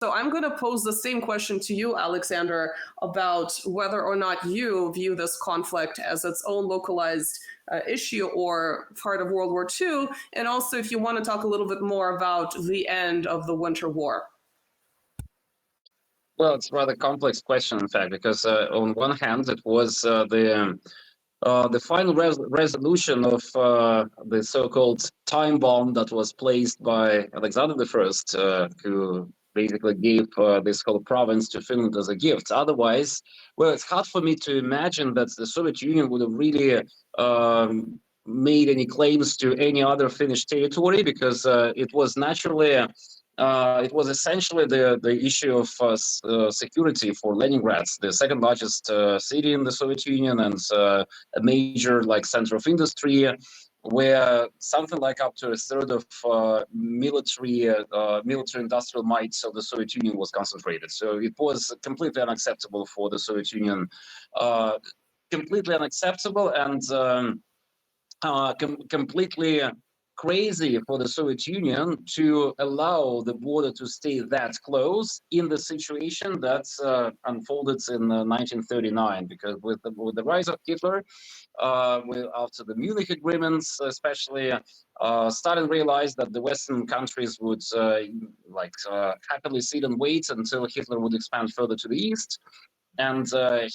So I'm going to pose the same question to you, Alexander, about whether or not you view this conflict as its own localized issue or part of World War II, and also if you want to talk a little bit more about the end of the Winter War. Well, it's a rather complex question, in fact, because on one hand, it was the final resolution of the so-called time bomb that was placed by Alexander I, who basically gave this whole province to Finland as a gift. Otherwise, well, it's hard for me to imagine that the Soviet Union would have really made any claims to any other Finnish territory, because it was naturally it was essentially the issue of security for Leningrad, the second largest city in the Soviet Union, and a major center of industry, where something like up to a third of military industrial might of the Soviet Union was concentrated. So it was completely unacceptable for the Soviet Union, completely unacceptable, and completely crazy for the Soviet Union to allow the border to stay that close in the situation that unfolded in 1939, because with the rise of Hitler, after the Munich agreements, especially, Stalin realized that the Western countries would happily sit and wait until Hitler would expand further to the east. And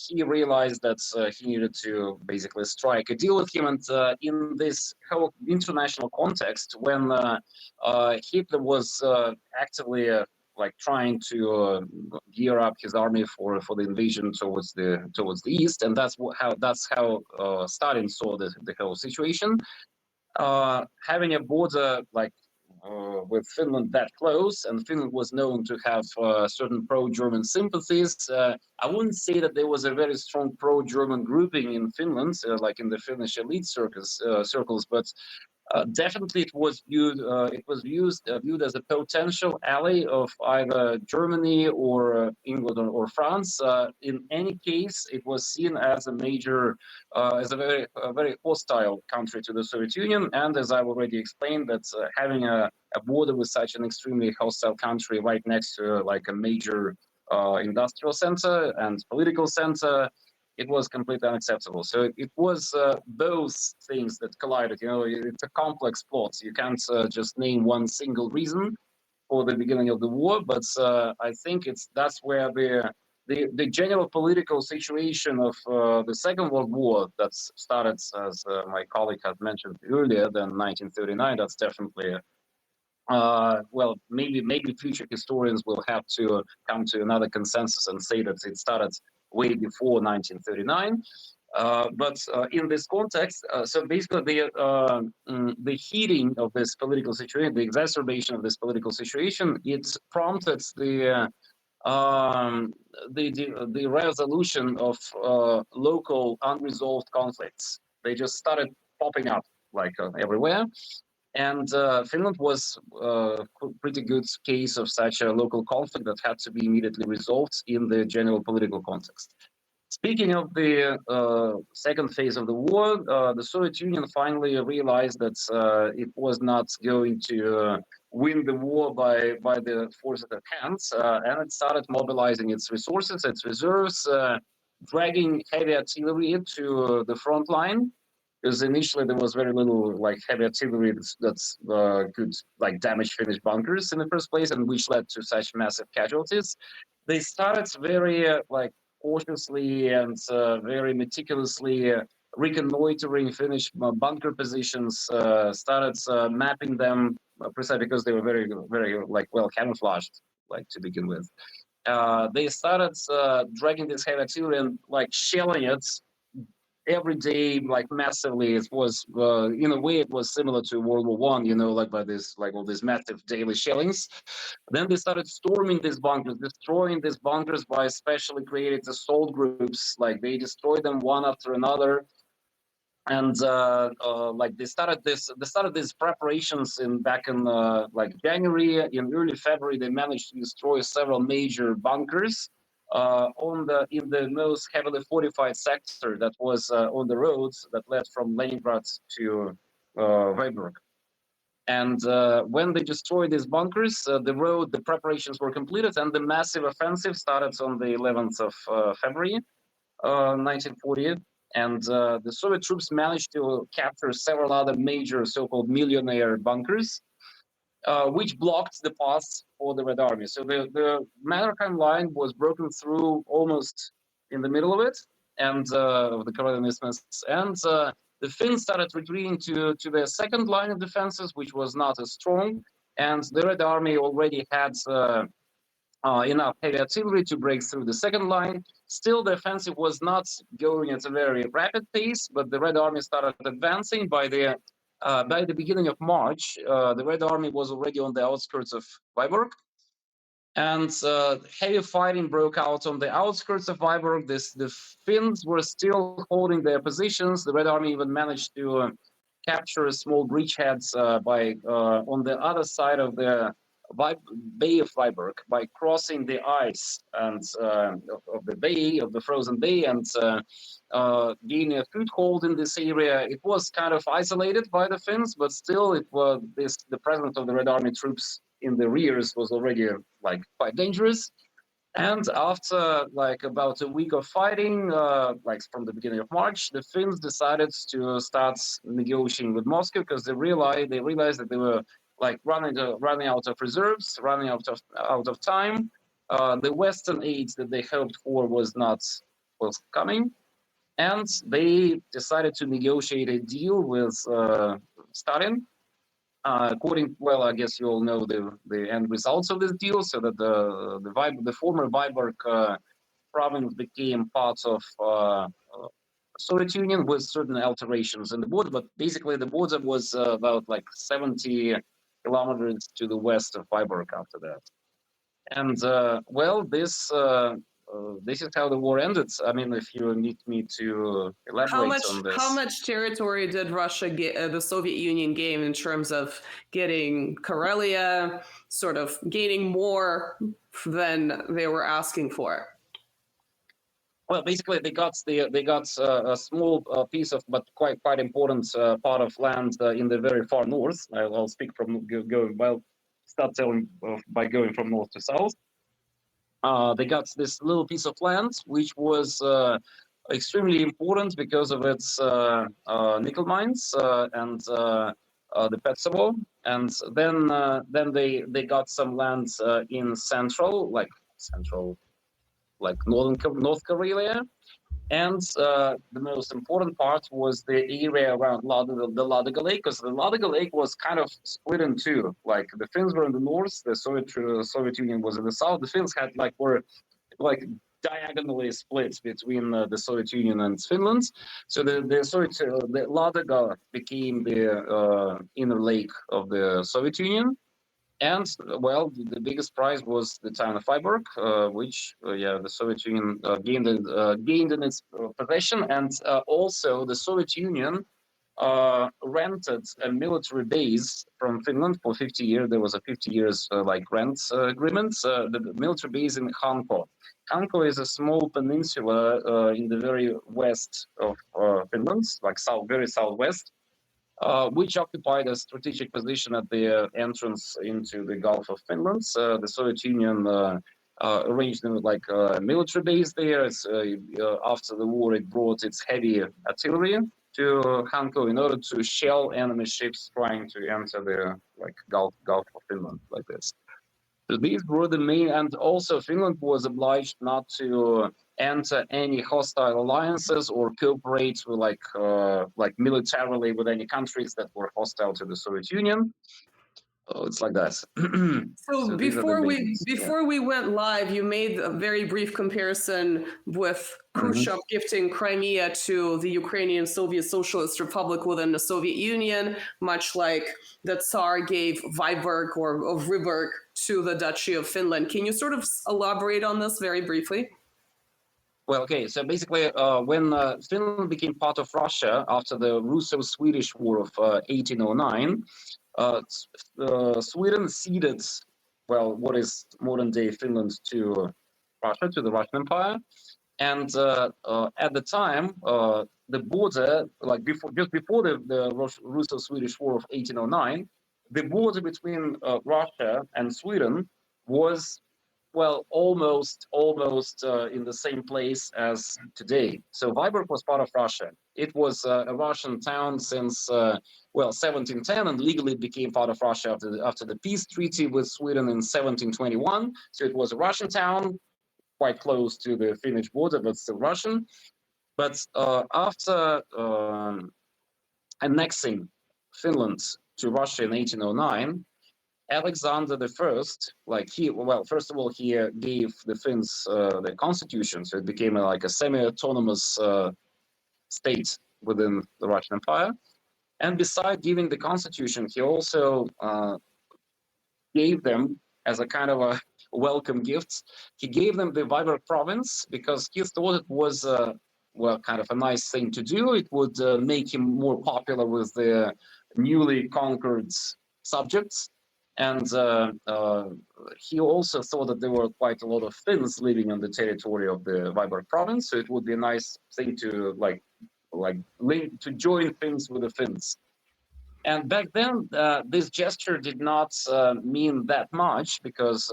he realized that he needed to basically strike a deal with him. And in this whole international context, when Hitler was actively trying to gear up his army for the invasion towards the east, and that's how Stalin saw the whole situation. Having a border with Finland that close, and Finland was known to have certain pro-German sympathies. I wouldn't say that there was a very strong pro-German grouping in Finland, like in the Finnish elite circles, but definitely it was viewed as a potential ally of either Germany or England or France. In any case, it was seen as a major, as a very hostile country to the Soviet Union. And as I've already explained, that having a border with such an extremely hostile country right next to a major industrial center and political center, it was completely unacceptable. So it was both things that collided. It's a complex plot. You can't just name one single reason for the beginning of the war, but I think that's where the general political situation of the Second World War that started, as my colleague had mentioned earlier, than 1939. That's definitely. Well, maybe future historians will have to come to another consensus and say that it started way before 1939. But in this context, so basically the heating of this political situation, the exacerbation of this political situation, it prompted the resolution of local unresolved conflicts. They just started popping up everywhere. And Finland was a pretty good case of such a local conflict that had to be immediately resolved in the general political context. Speaking of the second phase of the war, the Soviet Union finally realized that it was not going to win the war by the force of their hands, and it started mobilizing its resources, its reserves, dragging heavy artillery to the front line. Because initially there was very little heavy artillery that could damage Finnish bunkers in the first place, and which led to such massive casualties. They started very cautiously and very meticulously reconnoitering Finnish bunker positions. Started mapping them precisely because they were very well camouflaged to begin with. They started dragging this heavy artillery and shelling it every day, massively. It was in a way it was similar to World War I, by this all these massive daily shellings. Then they started storming these bunkers, destroying these bunkers by specially created assault groups. They destroyed them one after another. And they started these preparations back in January. In early February, they managed to destroy several major bunkers in the most heavily fortified sector that was on the roads that led from Leningrad to Vyborg. And when they destroyed these bunkers, the preparations were completed, and the massive offensive started on the 11th of February, 1940. And the Soviet troops managed to capture several other major so-called millionaire bunkers, which blocked the path for the Red Army. So the Mannerheim line was broken through almost in the middle of it, and of the Karelian Isthmus, and the Finns started retreating to their second line of defenses, which was not as strong, and the Red Army already had enough heavy artillery to break through the second line. Still, the offensive was not going at a very rapid pace, but the Red Army started advancing. By the beginning of March, the Red Army was already on the outskirts of Vyborg, and heavy fighting broke out on the outskirts of Vyborg. The Finns were still holding their positions. The Red Army even managed to capture small bridgeheads on the other side of the Bay of Vyborg by crossing the ice and of the bay, of the frozen bay, and gaining a foothold in this area. It was kind of isolated by the Finns, but still, it was the presence of the Red Army troops in the rears was already like quite dangerous. And after like about a week of fighting, like from the beginning of March, the Finns decided to start negotiating with Moscow because they realized that they were like running out of reserves, running out of time. The Western aid that they hoped for was coming, and they decided to negotiate a deal with Stalin. I guess you all know the end results of this deal, so that the former Vyborg province became part of Soviet Union with certain alterations in the border, but basically the border was about like 70 kilometers to the west of Vyborg after that. And this is how the war ended. I mean, if you need me to elaborate on this. How much territory did Russia get, the Soviet Union gain in terms of getting Karelia, sort of gaining more than they were asking for? Well, basically, they got a small piece of, but quite important part of land in the very far north. I'll speak from start telling by going from north to south. They got this little piece of land, which was extremely important because of its nickel mines and the Petsovo. And then they got some land in North Karelia. And the most important part was the area around the Ladoga Lake, because the Ladoga Lake was kind of split in two. Like the Finns were in the north, the Soviet Union was in the south. The Finns were diagonally split between the Soviet Union and Finland. So the Ladoga became the inner lake of the Soviet Union. And well, the biggest prize was the town of Vyborg, which the Soviet Union gained in its possession, and also the Soviet Union rented a military base from Finland for 50 years. There was a 50 years rent agreement. The military base in Hanko. Hanko is a small peninsula in the very west of Finland, very southwest. Which occupied a strategic position at the entrance into the Gulf of Finland. The Soviet Union arranged a military base there. After the war, it brought its heavy artillery to Hanko in order to shell enemy ships trying to enter the Gulf of Finland like this. So these were the main, and also Finland was obliged not to enter any hostile alliances or cooperate with militarily with any countries that were hostile to the Soviet Union. It's like that. So before we went live, you made a very brief comparison with Khrushchev gifting Crimea to the Ukrainian Soviet Socialist Republic within the Soviet Union, much like the Tsar gave Vyborg or Vyborg to the Duchy of Finland. Can you sort of elaborate on this very briefly? Well, okay. So basically, when Finland became part of Russia after the Russo-Swedish War of 1809, Sweden ceded, what is modern-day Finland to Russia, to the Russian Empire, and at the time, the border, just before the Russo-Swedish War of 1809, the border between Russia and Sweden was, well, almost in the same place as today. So Vyborg was part of Russia. It was a Russian town since 1710, and legally became part of Russia after the peace treaty with Sweden in 1721. So it was a Russian town, quite close to the Finnish border, but still Russian. But after annexing Finland to Russia in 1809, Alexander I, first of all, he gave the Finns their constitution, so it became like a semi-autonomous state within the Russian Empire. And beside giving the constitution, he also gave them, as a kind of a welcome gift, he gave them the Vyborg province, because he thought it was kind of a nice thing to do. It would make him more popular with the newly conquered subjects. And he also thought that there were quite a lot of Finns living on the territory of the Vyborg province, so it would be a nice thing to link to join Finns with the Finns. And back then, this gesture did not mean that much, because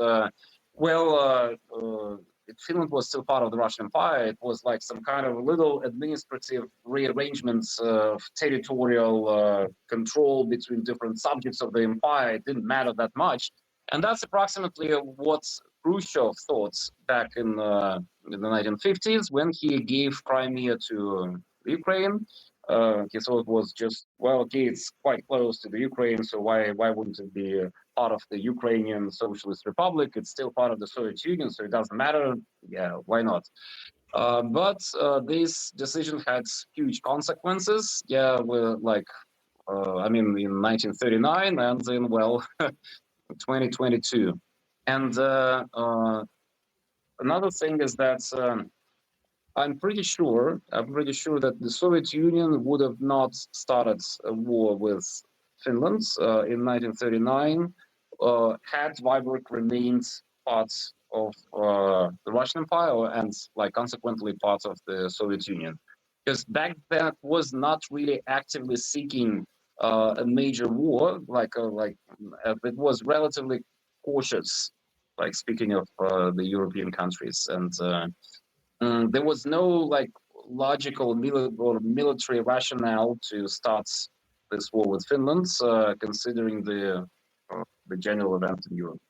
Finland was still part of the Russian Empire. It was like some kind of little administrative rearrangements of territorial control between different subjects of the empire. It didn't matter that much. And that's approximately what Khrushchev thought back in the 1950s when he gave Crimea to Ukraine. He thought it was just, okay, it's quite close to the Ukraine, so why wouldn't it be part of the Ukrainian Socialist Republic? It's still part of the Soviet Union, so it doesn't matter. Yeah, why not? But this decision had huge consequences. Yeah, in 1939 and in 2022. And another thing is that I'm pretty sure that the Soviet Union would have not started a war with Finland in 1939 had Vyborg remained part of the Russian Empire and consequently part of the Soviet Union. Because back then it was not really actively seeking a major war, it was relatively cautious, speaking of the European countries. And there was no logical military rationale to start this war with Finland, considering the general event in Europe.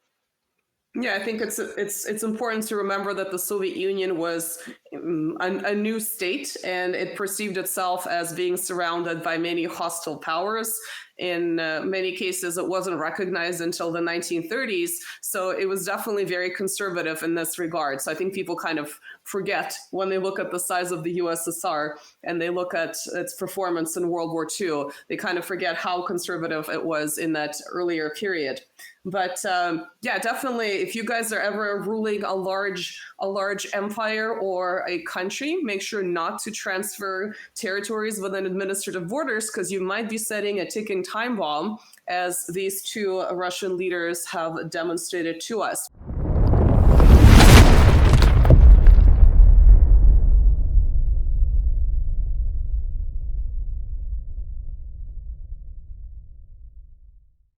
Yeah, I think it's important to remember that the Soviet Union was a new state, and it perceived itself as being surrounded by many hostile powers. In many cases, it wasn't recognized until the 1930s. So it was definitely very conservative in this regard. So I think people kind of forget when they look at the size of the USSR and they look at its performance in World War II, they kind of forget how conservative it was in that earlier period. But yeah, definitely, if you guys are ever ruling a large empire or a country, make sure not to transfer territories within administrative borders, because you might be setting a ticking time bomb, as these two Russian leaders have demonstrated to us.